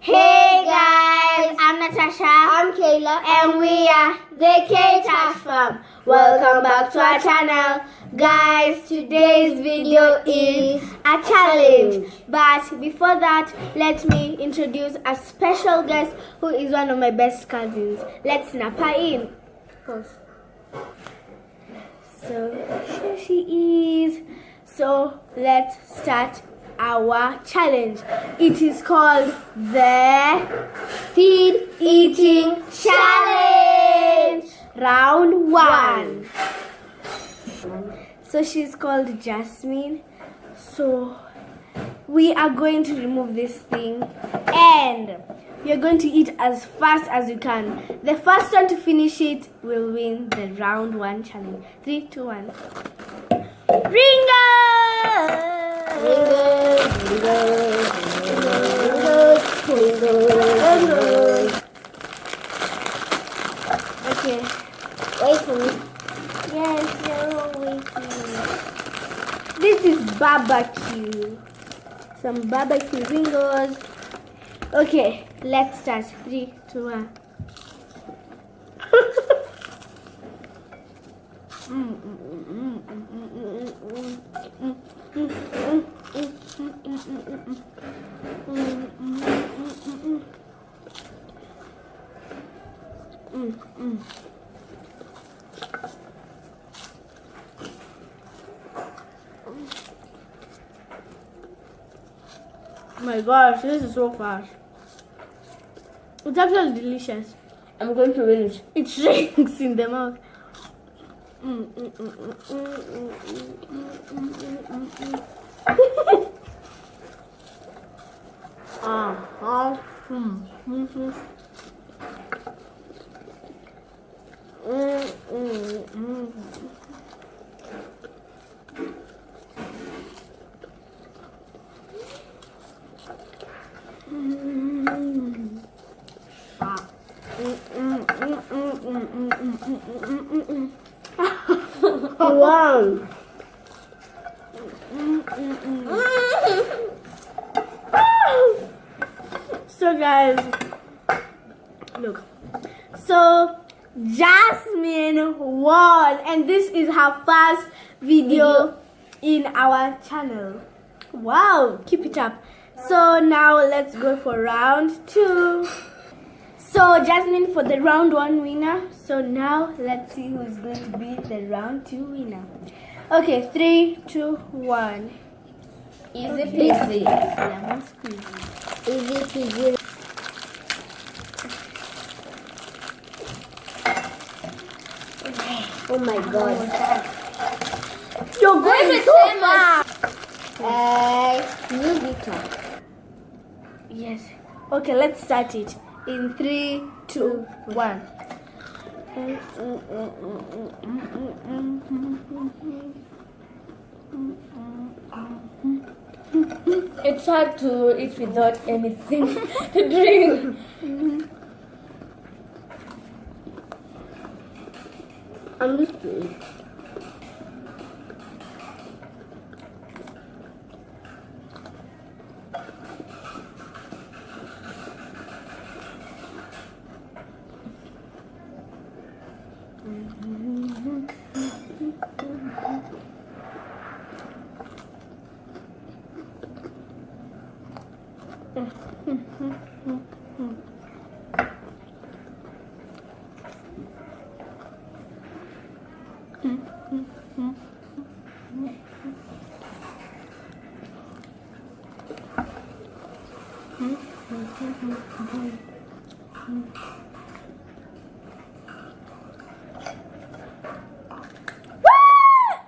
Hey guys, I'm Natasha. I'm Kayla. And we are the K-Tash Fam. Welcome back to our channel. Guys, today's video is a challenge. But before that, let me introduce a special guest who is one of my best cousins. Let's snap her in. Pause. So, here she is. So, let's start our challenge. It is called the Speed Eating Challenge. Round 1. So she's called Jasmine. So we are going to remove this thing and you're going to eat as fast as you can. The first one to finish it will win the round 1 challenge. 3, 2, 1. Ringo! Okay. Wait for me. Yes, you're waiting. This is barbecue. Some barbecue ringos. Okay, let's start. 3, 2, 1. Oh my gosh, this is so fast. It's actually delicious. I'm going to finish. It shrinks in the mouth. Wow. So guys, look. So Jasmine won, and this is her first video in our channel. Wow, keep it up. So now let's go for round 2. So Jasmine for the round 1 winner. So now let's see who's going to be the round 2 winner. Okay, 3, 2, 1. Easy peasy. Lemon squeezy. Easy peasy. Oh my god. You're going so fast. New guitar. Yes. Okay, let's start it. In 3, 2, 1. It's hard to eat without anything to drink. I'm used to it.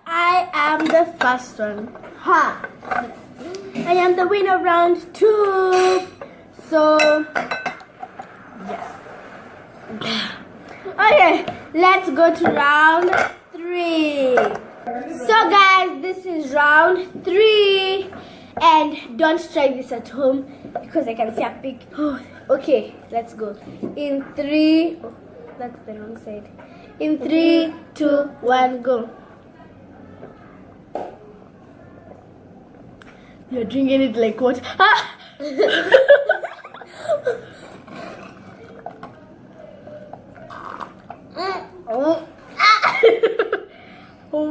I am the first one. Ha! I am the winner of round 2. So, yes. Okay, let's go to round 3. So guys, this is round 3. And don't try this at home because I can see a pig. Okay, let's go. In 3, oh, that's the wrong side. In 3, 2, 1, go. You're drinking it like what? Ah!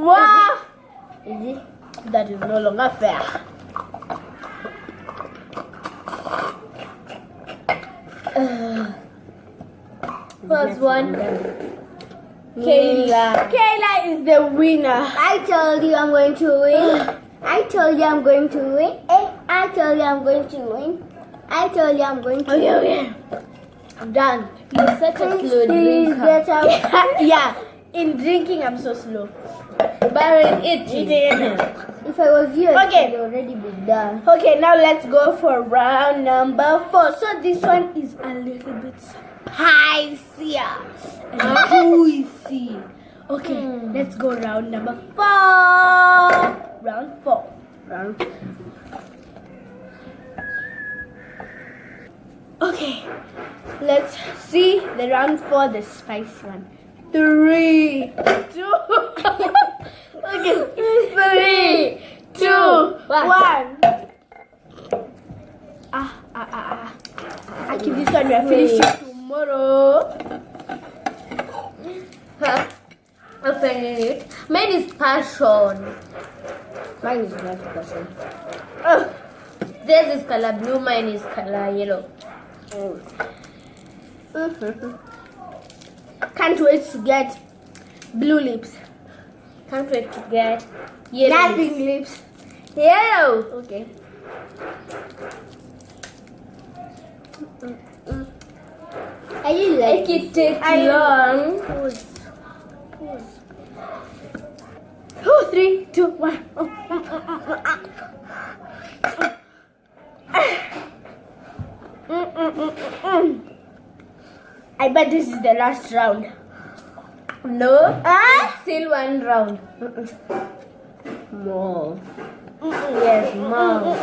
Wow! Is it? That is no longer fair. First one. Kayla. Kayla is the winner. I told you I'm going to win. I told you I'm going to win. I told you I'm going to win. I told you I'm going to win. Okay. I'm done. You're such a slow Please drinker. get out. Yeah, in drinking I'm so slow. But in eating. If I was you, Okay. I'd already be done. Okay, now let's go for round number 4. So this one is a little bit spicier and juicy. Okay, let's go round number 4. Round 4. Okay, let's see the round 4, the spicy one. 3, 2. Okay, 3, 2, 1. I keep this one. We are finishing tomorrow. Open it. Mine is passion. Mine is not passion. This is color blue. Mine is color yellow. Can't wait to get blue lips. Can't wait to get yellow. Nothing lips. Yellow. Okay. I like it take long. Pause. 2, 3, 2, 1. I bet this is the last round. No. Still one round. More. Yes, more.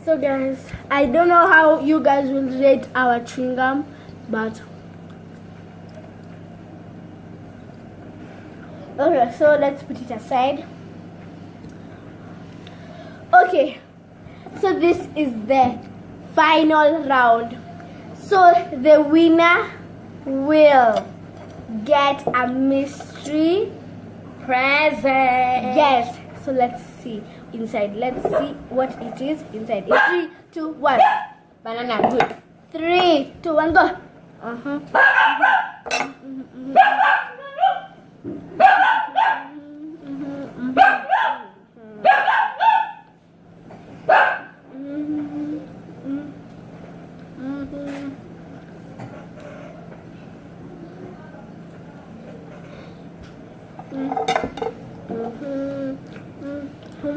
So guys, I don't know how you guys will rate our chewing gum, but okay, so let's put it aside. Okay, so this is the final round. So the winner will get a mystery present. Yes, so let's see inside. Let's see what it is inside. 3, 2, 1. Banana, good. 3, 2, 1, go.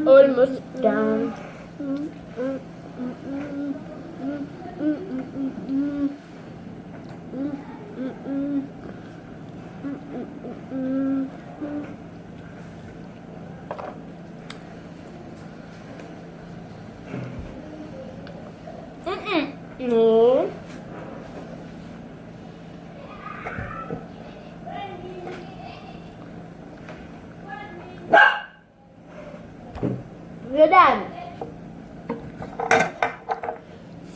Almost done. No. We're done.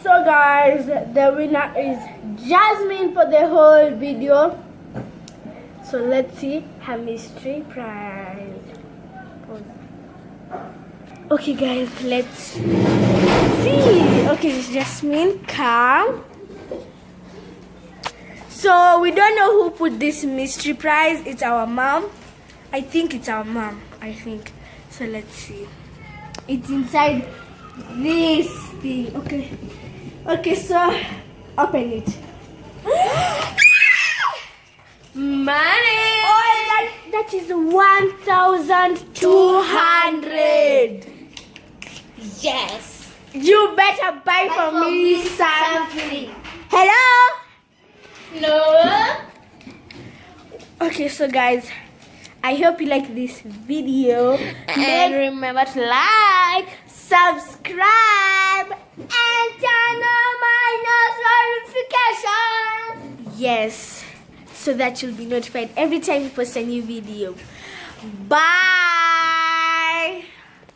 So guys, the winner is Jasmine for the whole video. So let's see her mystery prize. Okay guys, let's see. Okay, Jasmine, calm. So we don't know who put this mystery prize. It's our mom. I think it's our mom. I think. So let's see. It's inside this thing. Okay. Okay, so open it. Money. Oh, that is 1,200. Yes. You better buy for me something. Hello? No. Okay, so guys, I hope you like this video. And remember to like, Subscribe, and turn on my notifications. Yes, so that you'll be notified every time we post a new video. Bye.